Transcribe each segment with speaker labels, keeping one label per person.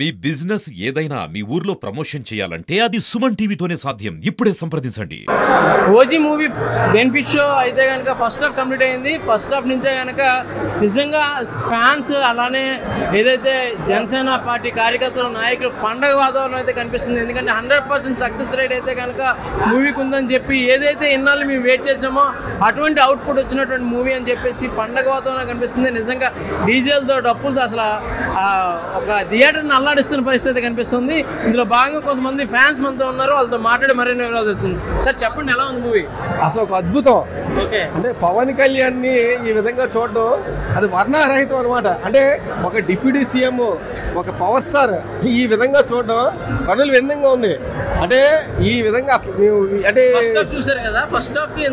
Speaker 1: మీ business ఏదైనా మీ ఊర్లో promotion చేయాలంటే అది సుమన్ టీవీతోనే సాధ్యం. ఇప్పుడే సంప్రదించండి.
Speaker 2: ఓజీ మూవీ బెనిఫిట్ షో అయితే కనుక ఫస్ట్ హాఫ్ కంప్లీట్ అయింది. ఫస్ట్ హాఫ్ నుంచే కనుక నిజంగా ఫ్యాన్స్ అలానే ఏదైతే జనసేన పార్టీ కార్యకర్తలు నాయకులు పండగ వాతావరణం అయితే కనిపిస్తుంది. ఎందుకంటే 100% సక్సెస్ రేట్ అయితే కనుక మూవీకి ఉందని చెప్పి ఏదైతే ఇన్నాళ్ళు మేము వెయిట్ చేసామో అటువంటి అవుట్పుట్ వచ్చినటువంటి మూవీ అని చెప్పేసి పండగ వాతావరణం కనిపిస్తుంది. నిజంగా డీజేలతో డప్పులతో అసలు ఒక థియేటర్ని అల్లాడిస్తున్న పరిస్థితి కనిపిస్తుంది. ఇందులో భాగంగా కొంతమంది ఫ్యాన్స్ మనతో ఉన్నారు, వాళ్ళతో మాట్లాడి మరిన్ని వివరాలు తెలుస్తుంది. సార్ చెప్పండి, ఎలా ఉంది మూవీ?
Speaker 3: అసలు ఒక అద్భుతం. అంటే పవన్ కళ్యాణ్ ని ఈ విధంగా చూడడం అది వర్ణరహితం అనమాట. అంటే ఒక డిప్యూటీ సీఎం, ఒక పవర్ స్టార్ ఈ విధంగా చూడడం కనుల విందంగా ఉంది. అంటే ఈ విధంగా అసలు మేము అంటే
Speaker 2: చూసారు కదా, ఫస్ట్ హాఫ్ కి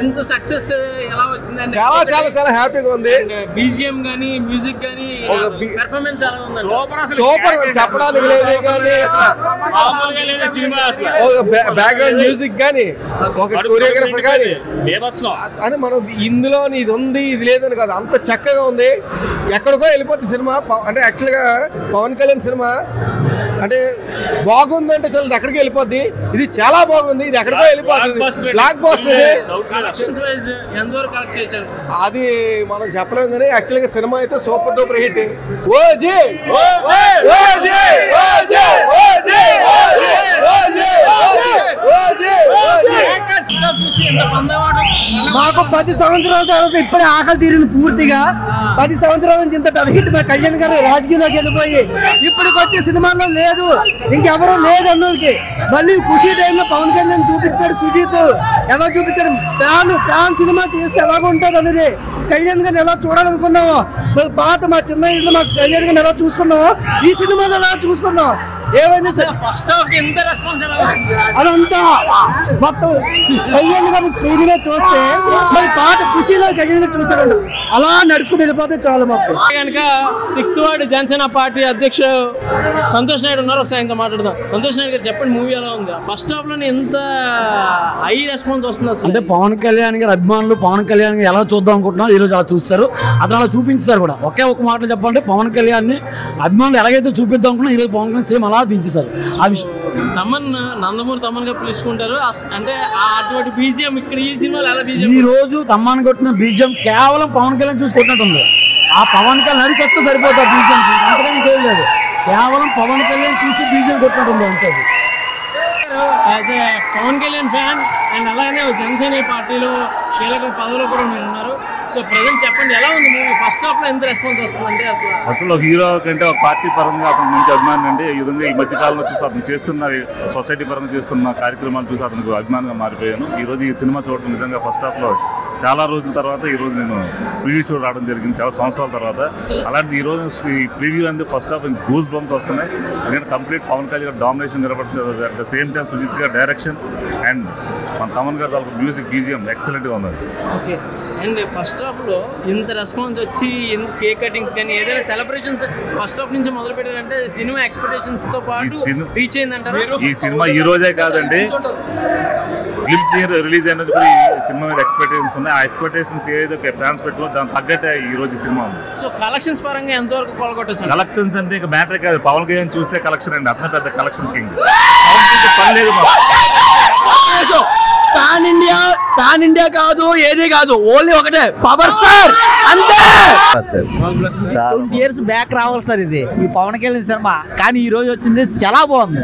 Speaker 2: ఎంత సక్సెస్ ఎలా వచ్చింది అంటే
Speaker 3: చాలా చాలా చాలా హ్యాపీగా ఉంది.
Speaker 2: బీజిఎం గానీ మ్యూజిక్ గానీ పెర్ఫార్మెన్స్ ఎలా ఉంది?
Speaker 3: సూపర్ చెప్పడానికి లేదు కానీ బ్యాక్గ్రౌండ్ మ్యూజిక్ కానీ ఒక కొరియోగ్రఫర్ కానీ అని మనం ఇందులో ఇది ఉంది ఇది లేదని కాదు, అంత చక్కగా ఉంది. ఎక్కడికో వెళ్ళిపోతుంది సినిమా. అంటే యాక్చువల్గా పవన్ కళ్యాణ్ సినిమా అంటే బాగుందంటే చాలా ఎక్కడికి వెళ్ళిపోద్ది. ఇది చాలా బాగుంది, ఇది ఎక్కడికో వెళ్ళిపోతుంది. బ్లాక్ బాస్టర్ అది మనం చెప్పలేము కానీ యాక్చువల్గా సినిమా అయితే సూపర్ డూపర్ హిట్.
Speaker 4: మాకు 10 సంవత్సరాల తర్వాత ఇప్పుడే ఆకలి తీరింది పూర్తిగా. 10 సంవత్సరాల నుంచి ఇంత హిట్ మా కళ్యాణ్ గారు రాజకీయాల్లోకి వెళ్ళిపోయి ఇప్పటికి వచ్చే సినిమాల్లో లేదు, ఇంకెవరూ లేదు అందరికి. మళ్ళీ ఖుషి టైంలో పవన్ కళ్యాణ్ చూపించాడు, సుజీత్ ఎలా చూపించాడు. ఫ్యాన్ సినిమా తీస్తే ఎలాగ ఉంటుంది అనేది కళ్యాణ్ గారిని ఎలా చూడాలనుకున్నామో, పాత మా చిన్న ఇంట్లో మా కళ్యాణ్ గారిని ఎలా చూసుకున్నామో ఈ సినిమాలో ఎలా చూసుకున్నాం. ఏమైంది సార్
Speaker 2: ఫస్ట్ హాఫ్ ఎంత రెస్పాన్స్
Speaker 4: అదంతా మొత్తం కళ్యాణ్ గారిని స్క్రీన్ చూస్తే మరి పాత ఖుషీలో కళ్యాణ్ గారు చూస్తాడు. అలా నడుచుకుని వెళ్ళిపోతే చాలు. మాకు
Speaker 2: కనుక 6th వార్డు జనసేన పార్టీ అధ్యక్షుడు సంతోష్ నాయుడు ఉన్నారు. ఒకసారి ఇంత మాట్లాడదాం. సంతోష్ నాయుడు గారు చెప్పండి, మూవీ ఎలా ఉంది? ఫస్ట్ హాఫ్ లోనే ఎంత హై రెస్పాన్స్ వస్తుంది అసలు?
Speaker 5: అంటే పవన్ కళ్యాణ్ గారి అభిమానులు పవన్ కళ్యాణ్ గారు ఎలా చూద్దాం అనుకుంటున్నారు, ఈరోజు అలా చూస్తారు, అతను అలా చూపించారు కూడా. ఒకే ఒక మాటలు చెప్పాలంటే పవన్ కళ్యాణ్ ని అభిమానులు ఎలాగైతే చూపిద్దాం అనుకున్నా ఈరోజు పవన్ కళ్యాణ్ సేమ్ అలా దించేశారు. ఆ విషయం
Speaker 2: తమన్ నందమూరి తమన్ గా పిలుచుకుంటారు. అంటే అటువంటి బీజిఎం ఇక్కడ ఈ సినిమాలో ఎలా బీజిఎం?
Speaker 5: ఈ రోజు తమ్మని కొట్టిన బీజిఎం కేవలం పవన్ కళ్యాణ్ చూసి కొట్టినట్టుంది. ఆ పవన్ కళ్యాణ్ నడిచి వస్తే సరిపోతుంది. ఆ బీజిఎం అంతకని తెలియలేదు, కేవలం పవన్ కళ్యాణ్ చూసి బీజిఎం కొట్టినట్టుంది అంతే.
Speaker 2: As a Pawan Kalyan fan and అలానే జనసేన పార్టీలో కీలక పదవిలో కూడా మీరు ఉన్నారు. సో ప్రజెంట్ చెప్పండి, ఎలా ఉంది మూవీ? ఫస్ట్ హాఫ్ లో ఎంత రెస్పాన్స్ వస్తుందంటే
Speaker 6: అసలు హీరో కంటే ఒక పార్టీ పరంగా అతను మంచి అభిమానం అండి. ఈ విధంగా ఈ మధ్యకాలంలో చూసి అతను చేస్తున్న సొసైటీ పరంగా చేస్తున్న కార్యక్రమాలు చూసి అతనికి అభిమానంగా మారిపోయాను. ఈ రోజు ఈ సినిమా చూడటం నిజంగా ఫస్ట్ హాఫ్ లో చాలా రోజుల తర్వాత ఈ రోజు నేను ప్రివ్యూ షో రావడం జరిగింది, చాలా సంవత్సరాల తర్వాత. అలాంటి ఈ రోజు ఈ ప్రివ్యూ అంది ఫస్ట్ హాఫ్ గూస్ బంప్స్ వస్తున్నాయి. ఎందుకంటే కంప్లీట్ పవన్ కళ్యాణ్ డామినేషన్ నిలబడుతుంది. At the same time Sujeeth గారి డైరెక్షన్ అండ్ మన తమన్ గారు తాలూకు మ్యూజిక్ బీజిఎం ఎక్సలెంట్గా ఉన్నది.
Speaker 2: ఓకే. అండ్ ఫస్ట్ హాఫ్ లో ఇంత రెస్పాన్స్ వచ్చి కేక్ కటింగ్స్ కానీ ఏదైనా సెలబ్రేషన్స్ ఫస్ట్ హాఫ్ నుంచి మొదలు పెట్టారంటే సినిమా ఎక్స్పెక్టేషన్స్ తో పాటు రీచ్ అయిందంటారు.
Speaker 6: ఈ సినిమా ఈ రోజే కాదండి, గ్లిమ్స్ రిలీజ్ అయినది కూడా ఈ సినిమా మీద ఎక్స్పెక్టేషన్స్ ఉన్నాయి. ఆ ఎక్స్పెక్టేషన్స్ ఏదైతే ఫ్యాన్స్ పెట్టుకో దాని తగ్గట్టే ఈ రోజు సినిమా ఉంది.
Speaker 2: సో కలెక్షన్స్ పరంగా ఎంతవరకు కొలగొట్టచ్చు?
Speaker 6: కలెక్షన్స్ అంటే ఇక మ్యాటర్ కాదు, పవన్ కళ్యాణ్ చూస్తే కలెక్షన్ అండి, అతనే పెద్ద కలెక్షన్ కింగ్. పని లేదు
Speaker 4: పాన్ ఇండియా కాదు, ఏది కాదు, ఓన్లీ ఒకటే పవర్ స్టార్ అంతే.
Speaker 7: 20 years బ్యాక్ రావాలి సార్ ఇది ఈ పవన్ కళ్యాణ్ సినిమా, కానీ ఈ రోజు వచ్చింది చాలా బాగుంది.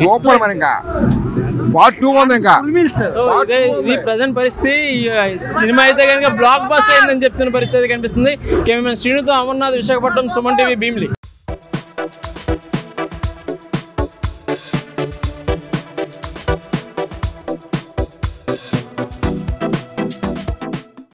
Speaker 3: సూపర్ మరి ఇంకా పార్ట్ 2 ఉంది ఇంకా.
Speaker 2: ఇది ప్రెసెంట్ పరిస్థితి. సినిమా అయితే కనుక బ్లాక్ బస్టర్ అయిందని చెప్తున్న పరిస్థితి కనిపిస్తుంది. కెమెరామెన్ శ్రీనుతో అమర్నాథ్, విశాఖపట్నం, సుమన్ టీవీ, భీమిలి.